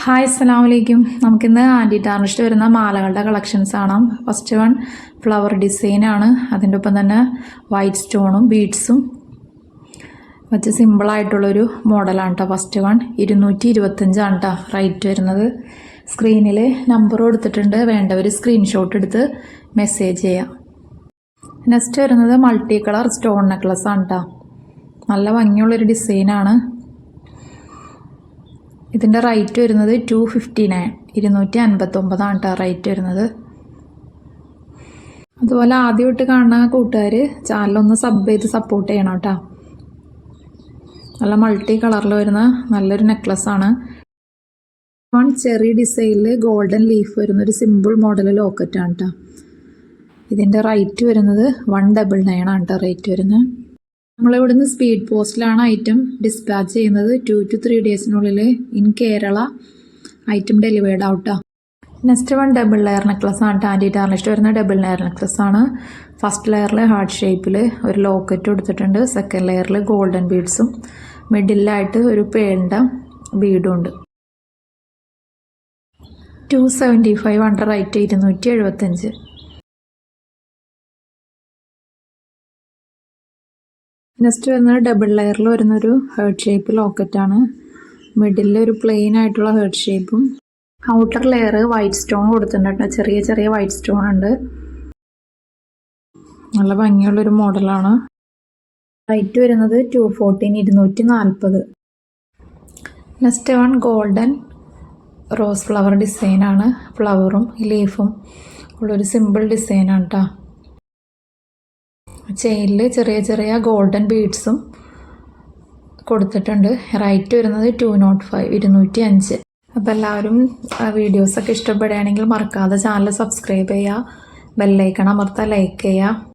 Hi അസ്സലാമു അലൈക്കും. നമുക്കിന്ന് ആൻറ്റി ടാർണിഷ്ഡ് വരുന്ന മാലകളുടെ കളക്ഷൻസ് കാണാം. ഫസ്റ്റ് വൺ ഫ്ലവർ ഡിസൈനാണ്. അതിൻ്റെ ഒപ്പം തന്നെ വൈറ്റ് സ്റ്റോണും ബീഡ്സും വെച്ച് സിമ്പിളായിട്ടുള്ളൊരു മോഡലാണ് കേട്ടോ. ഫസ്റ്റ് വൺ 225 കേട്ടോ റേറ്റ് വരുന്നത്. സ്ക്രീനിൽ നമ്പർ കൊടുത്തിട്ടുണ്ട്, വേണ്ടവർ സ്ക്രീൻഷോട്ട് എടുത്ത് മെസ്സേജ് ചെയ്യാം. നെക്സ്റ്റ് വരുന്നത് മൾട്ടി കളർ സ്റ്റോൺ നെക്ലസ് ആണ് കേട്ടോ. നല്ല ഭംഗിയുള്ളൊരു ഡിസൈനാണ്. ഇതിൻ്റെ റേറ്റ് വരുന്നത് 259 259 കേട്ടോ റേറ്റ് വരുന്നത്. അതുപോലെ ആദ്യമായിട്ട് കാണുന്ന കൂട്ടുകാർ ചാനലൊന്ന് സബ് ചെയ്ത് സപ്പോർട്ട് ചെയ്യണം കേട്ടോ. നല്ല മൾട്ടി കളറിൽ വരുന്ന നല്ലൊരു നെക്ലസ് ആണ്. വൺ ചെറിയ ഡിസൈനിൽ ഗോൾഡൻ ലീഫ് വരുന്നൊരു സിമ്പിൾ മോഡൽ ലോക്കറ്റാണ് കേട്ടോ. ഇതിൻ്റെ റേറ്റ് വരുന്നത് 199 ആണ് കേട്ടോ റേറ്റ് വരുന്നത്. നമ്മളിവിടുന്ന് സ്പീഡ് പോസ്റ്റിലാണ് ഐറ്റം ഡിസ്പാച്ച് ചെയ്യുന്നത്. 2 to 3 ഡേയ്സിനുള്ളിൽ ഇൻ കേരള ഐറ്റം ഡെലിവേർഡ് ഔട്ടാ. Next one double layer necklace ആണ്. ആൻറ്റി ടാർണിഷ്ഡ് വരുന്ന ഡബിൾ ലെയർ നെക്ലസ് ആണ്. ഫസ്റ്റ് ലെയറിൽ ഹാർട്ട് ഷേപ്പിൽ ഒരു ലോക്കറ്റ് കൊടുത്തിട്ടുണ്ട്. സെക്കൻഡ് ലെയറിൽ ഗോൾഡൻ ബീഡ്സും മിഡിലായിട്ട് ഒരു പേളിൻ്റെ ബീഡും ഉണ്ട്. 275 ആണ് റേറ്റ്. 275. നെക്സ്റ്റ് വരുന്നത് ഡബിൾ ലെയറിൽ വരുന്നൊരു ഹേർട്ട് ഷേപ്പ് ലോക്കറ്റാണ്. മിഡിലിൽ ഒരു പ്ലെയിൻ ആയിട്ടുള്ള ഹേർട്ട് ഷേപ്പും ഔട്ടർ ലെയർ വൈറ്റ് സ്റ്റോൺ കൊടുത്തിട്ടുണ്ട്. ചെറിയ ചെറിയ വൈറ്റ് സ്റ്റോൺ ഉണ്ട്. നല്ല ഭംഗിയുള്ളൊരു മോഡലാണ്. റേറ്റ് വരുന്നത് 214 240. Next one golden rose flower ഡിസൈനാണ്. ഫ്ലവറും ലീഫും ഉള്ളൊരു സിമ്പിൾ ഡിസൈനാണ് കേട്ടോ. ചെയിനിൽ ചെറിയ ചെറിയ ഗോൾഡൻ ബീഡ്സും കൊടുത്തിട്ടുണ്ട്. റേറ്റ് വരുന്നത് 205 205. അപ്പോൾ എല്ലാവരും വീഡിയോസൊക്കെ ഇഷ്ടപ്പെടുകയാണെങ്കിൽ മറക്കാതെ ചാനൽ സബ്സ്ക്രൈബ് ചെയ്യുക, ബെല്ലൈക്കൺ അമർത്തുക, ലൈക്ക് ചെയ്യുക.